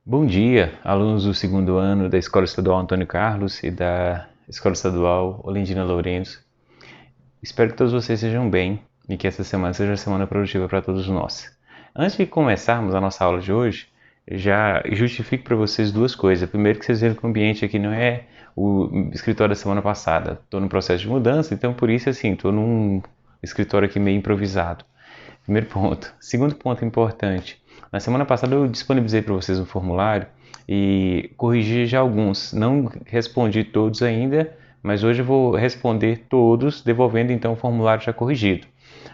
Bom dia, alunos do segundo ano da Escola Estadual Antônio Carlos e da Escola Estadual Olindina Lourenço. Espero que todos vocês estejam bem e que essa semana seja uma semana produtiva para todos nós. Antes de começarmos a nossa aula de hoje, já justifico para vocês duas coisas. Primeiro, que vocês viram que o ambiente aqui não é o escritório da semana passada. Estou no processo de mudança, então por isso assim, estou num escritório aqui meio improvisado. Primeiro ponto. Segundo ponto importante. Na semana passada eu disponibilizei para vocês um formulário e corrigi já alguns. Não respondi todos ainda, mas hoje eu vou responder todos, devolvendo então o formulário já corrigido.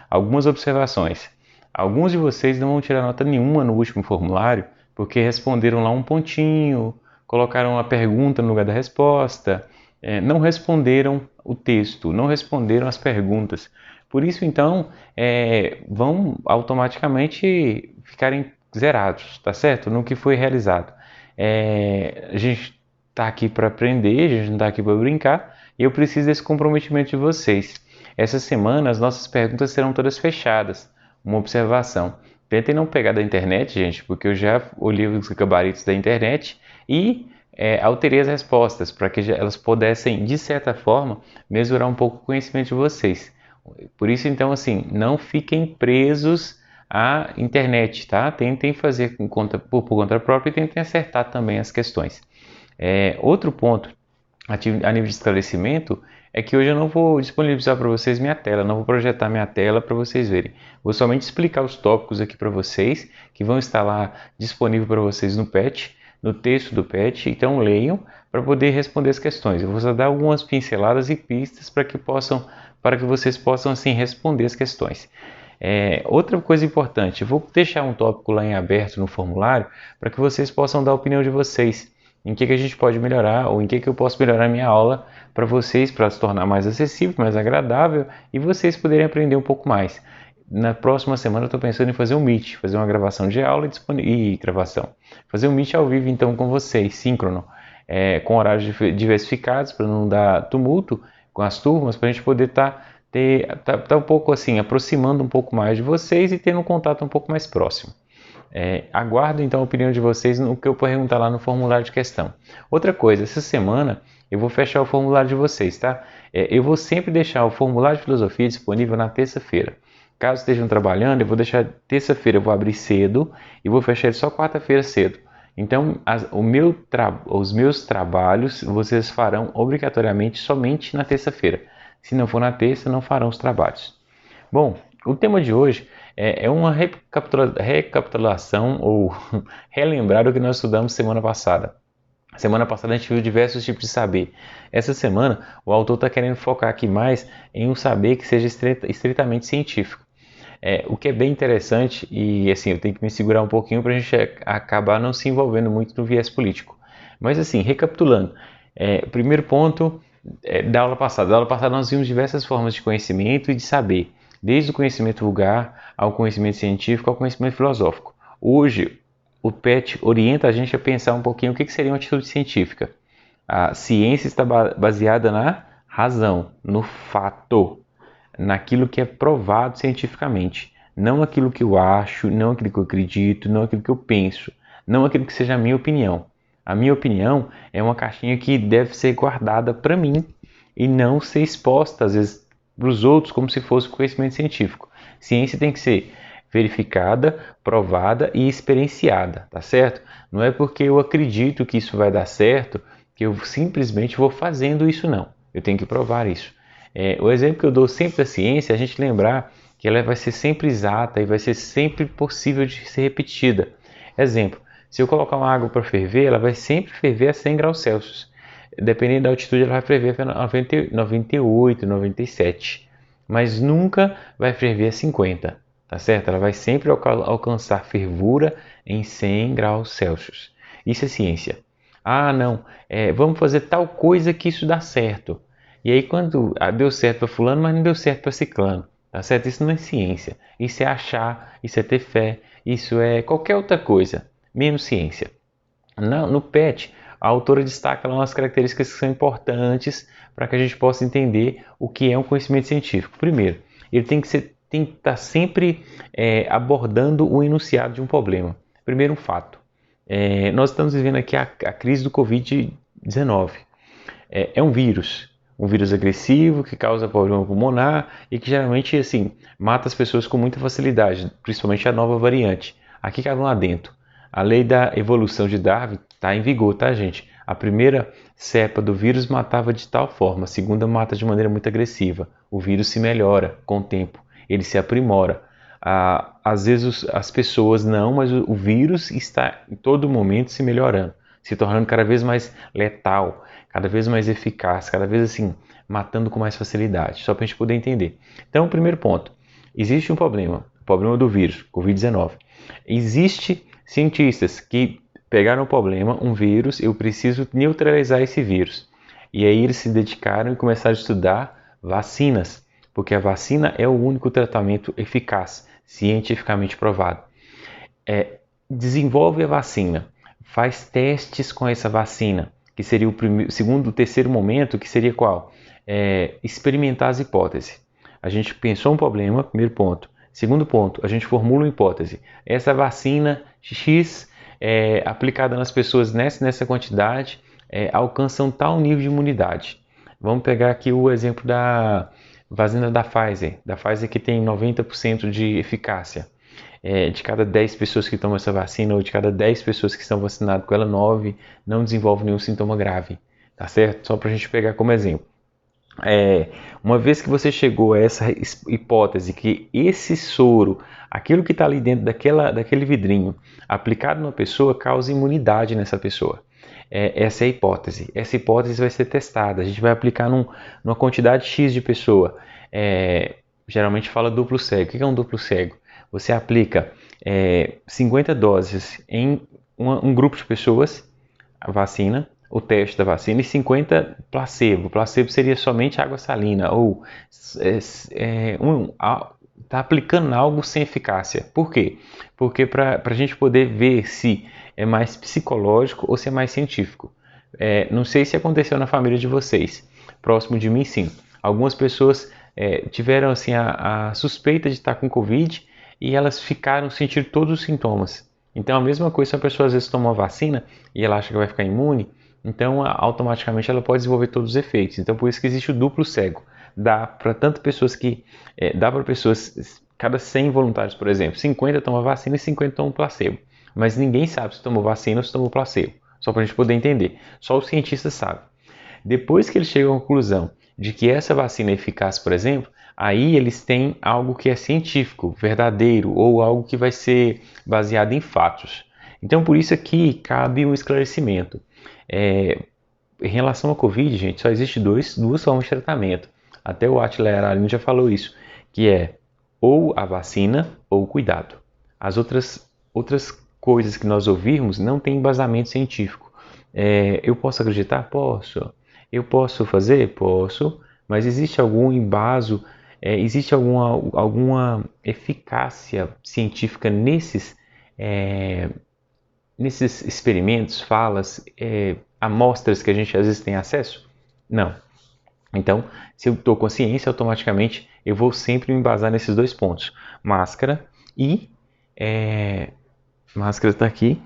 Algumas observações. Alguns de vocês não vão tirar nota nenhuma no último formulário porque responderam lá um pontinho, colocaram a pergunta no lugar da resposta, não responderam o texto, não responderam as perguntas. Por isso, então, vão automaticamente ficarem zerados, tá certo? No que foi realizado. A gente está aqui para aprender, a gente não está aqui para brincar, e eu preciso desse comprometimento de vocês. Essa semana as nossas perguntas serão todas fechadas. Uma observação. Tentem não pegar da internet, gente, porque eu já olhei os gabaritos da internet e alterei as respostas para que elas pudessem, de certa forma, mesurar um pouco o conhecimento de vocês. Por isso, então, assim, não fiquem presos à internet, tá? Tentem fazer por conta própria e tentem acertar também as questões. Outro ponto a nível de esclarecimento é que hoje eu não vou disponibilizar para vocês minha tela, não vou projetar minha tela para vocês verem. Vou somente explicar os tópicos aqui para vocês, que vão estar lá disponível para vocês no PET, no texto do PET, então leiam para poder responder as questões. Eu vou só dar algumas pinceladas e pistas para que vocês possam assim responder as questões. Outra coisa importante, eu vou deixar um tópico lá em aberto no formulário para que vocês possam dar a opinião de vocês. Em que a gente pode melhorar ou em que eu posso melhorar a minha aula para vocês, para se tornar mais acessível, mais agradável e vocês poderem aprender um pouco mais. Na próxima semana eu estou pensando em fazer um Meet, fazer uma gravação de aula e gravação. Fazer um Meet ao vivo então com vocês, síncrono, com horários diversificados para não dar tumulto com as turmas, para a gente poder tá um pouco assim, aproximando um pouco mais de vocês e tendo um contato um pouco mais próximo. Aguardo então a opinião de vocês no que eu perguntar lá no formulário de questão. Outra coisa, essa semana eu vou fechar o formulário de vocês, tá? Eu vou sempre deixar o formulário de filosofia disponível na terça-feira. Caso estejam trabalhando, eu vou deixar terça-feira, eu vou abrir cedo e vou fechar ele só quarta-feira cedo. Então, os meus trabalhos vocês farão obrigatoriamente somente na terça-feira. Se não for na terça, não farão os trabalhos. Bom, o tema de hoje é uma recapitulação ou relembrar o que nós estudamos semana passada. Semana passada a gente viu diversos tipos de saber. Essa semana o autor está querendo focar aqui mais em um saber que seja estritamente científico. O que é bem interessante e assim eu tenho que me segurar um pouquinho para a gente acabar não se envolvendo muito no viés político. Mas assim, recapitulando, primeiro ponto da aula passada. Da aula passada nós vimos diversas formas de conhecimento e de saber, desde o conhecimento vulgar ao conhecimento científico ao conhecimento filosófico. Hoje o PET orienta a gente a pensar um pouquinho o que seria uma atitude científica. A ciência está baseada na razão, no fato, naquilo que é provado cientificamente, não aquilo que eu acho, não aquilo que eu acredito, não aquilo que eu penso, não aquilo que seja a minha opinião. A minha opinião é uma caixinha que deve ser guardada para mim e não ser exposta, às vezes, para os outros como se fosse conhecimento científico. Ciência tem que ser verificada, provada e experienciada, tá certo? Não é porque eu acredito que isso vai dar certo que eu simplesmente vou fazendo isso, não. Eu tenho que provar isso. O exemplo que eu dou sempre da ciência é a gente lembrar que ela vai ser sempre exata e vai ser sempre possível de ser repetida. Exemplo, se eu colocar uma água para ferver, ela vai sempre ferver a 100 graus Celsius. Dependendo da altitude, ela vai ferver a 98, 97. Mas nunca vai ferver a 50, tá certo? Ela vai sempre alcançar fervura em 100 graus Celsius. Isso é ciência. Ah, não, vamos fazer tal coisa que isso dá certo. E aí quando deu certo para fulano, mas não deu certo para ciclano, tá certo? Isso não é ciência. Isso é achar, isso é ter fé, isso é qualquer outra coisa, menos ciência. No PET, a autora destaca lá umas características que são importantes para que a gente possa entender o que é um conhecimento científico. Primeiro, ele tem que estar sempre abordando o enunciado de um problema. Primeiro, um fato. Nós estamos vivendo aqui a crise do Covid-19. É um vírus agressivo que causa problema pulmonar e que geralmente assim mata as pessoas com muita facilidade, principalmente a nova variante. Aqui cabe um adendo. A lei da evolução de Darwin está em vigor, tá, gente? A primeira cepa do vírus matava de tal forma, a segunda mata de maneira muito agressiva. O vírus se melhora com o tempo, ele se aprimora. Às vezes as pessoas não, mas o vírus está em todo momento se melhorando, se tornando cada vez mais letal, cada vez mais eficaz, cada vez assim, matando com mais facilidade, só para a gente poder entender. Então, o primeiro ponto, existe um problema, o problema do vírus, Covid-19. Existem cientistas que pegaram o problema, um vírus, eu preciso neutralizar esse vírus. E aí eles se dedicaram e começaram a estudar vacinas, porque a vacina é o único tratamento eficaz, cientificamente provado. Desenvolve a vacina, faz testes com essa vacina, que seria o segundo, terceiro momento, que seria qual? Experimentar as hipóteses. A gente pensou um problema, primeiro ponto. Segundo ponto, a gente formula uma hipótese. Essa vacina X aplicada nas pessoas nessa quantidade alcança um tal nível de imunidade. Vamos pegar aqui o exemplo da vacina da Pfizer que tem 90% de eficácia. De cada 10 pessoas que tomam essa vacina, ou de cada 10 pessoas que estão vacinadas com ela, 9 não desenvolvem nenhum sintoma grave, tá certo? Só para a gente pegar como exemplo. Uma vez que você chegou a essa hipótese que esse soro, aquilo que está ali dentro daquele vidrinho, aplicado numa pessoa, causa imunidade nessa pessoa. Essa é a hipótese. Essa hipótese vai ser testada. A gente vai aplicar numa quantidade X de pessoa. Geralmente fala duplo cego. O que é um duplo cego? Você aplica 50 doses em um grupo de pessoas, a vacina, o teste da vacina, e 50 placebo. Placebo seria somente água salina, ou está aplicando algo sem eficácia. Por quê? Porque para a gente poder ver se é mais psicológico ou se é mais científico. Não sei se aconteceu na família de vocês, próximo de mim sim. Algumas pessoas tiveram assim, a suspeita de estar com Covid e elas ficaram sentindo todos os sintomas. Então a mesma coisa se a pessoa às vezes toma uma vacina e ela acha que vai ficar imune, então automaticamente ela pode desenvolver todos os efeitos. Então por isso que existe o duplo cego. Dá para tanto pessoas dá para pessoas, cada 100 voluntários, por exemplo, 50 tomam vacina e 50 tomam placebo. Mas ninguém sabe se tomou vacina ou se tomou placebo. Só para a gente poder entender. Só os cientistas sabem. Depois que eles chegam à conclusão de que essa vacina é eficaz, por exemplo, aí eles têm algo que é científico, verdadeiro, ou algo que vai ser baseado em fatos. Então, por isso aqui cabe um esclarecimento. Em relação ao Covid, gente, só existe duas formas de tratamento. Até o Attila Yaraline já falou isso, que é ou a vacina ou o cuidado. As outras coisas que nós ouvirmos não tem embasamento científico. Eu posso acreditar? Posso. Eu posso fazer? Posso. Mas existe algum embaso, existe alguma eficácia científica nesses experimentos, falas, amostras que a gente às vezes tem acesso? Não. Então, se eu estou com ciência, automaticamente eu vou sempre me embasar nesses dois pontos. Máscara e... máscara está aqui,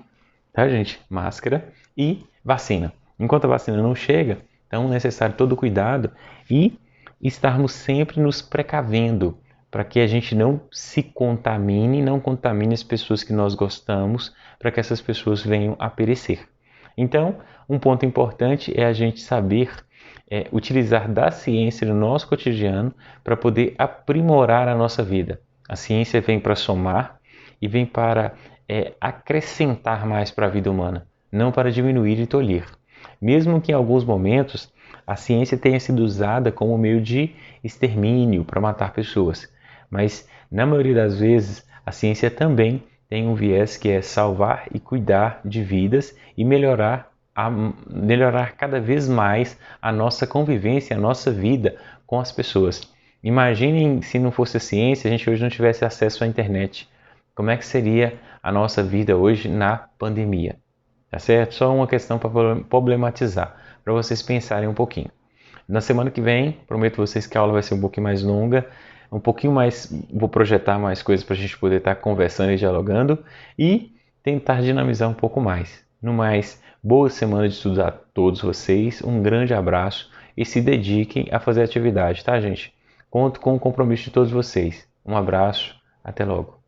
tá, gente? Máscara e vacina. Enquanto a vacina não chega, então é necessário todo o cuidado e estarmos sempre nos precavendo para que a gente não se contamine, não contamine as pessoas que nós gostamos, para que essas pessoas venham a perecer. Então, um ponto importante é a gente saber utilizar da ciência no nosso cotidiano para poder aprimorar a nossa vida. A ciência vem para somar e vem para acrescentar mais para a vida humana, não para diminuir e tolher. Mesmo que em alguns momentos a ciência tenha sido usada como meio de extermínio para matar pessoas, mas na maioria das vezes a ciência também tem um viés que é salvar e cuidar de vidas e melhorar cada vez mais a nossa convivência, a nossa vida com as pessoas. Imaginem se não fosse a ciência, a gente hoje não tivesse acesso à internet. Como é que seria a nossa vida hoje na pandemia? Tá certo? Só uma questão para problematizar, para vocês pensarem um pouquinho. Na semana que vem, prometo vocês que a aula vai ser um pouquinho mais longa, um pouquinho mais, vou projetar mais coisas para a gente poder estar conversando e dialogando. E tentar dinamizar um pouco mais. No mais, boa semana de estudos a todos vocês, um grande abraço e se dediquem a fazer atividade, tá, gente? Conto com o compromisso de todos vocês. Um abraço, até logo.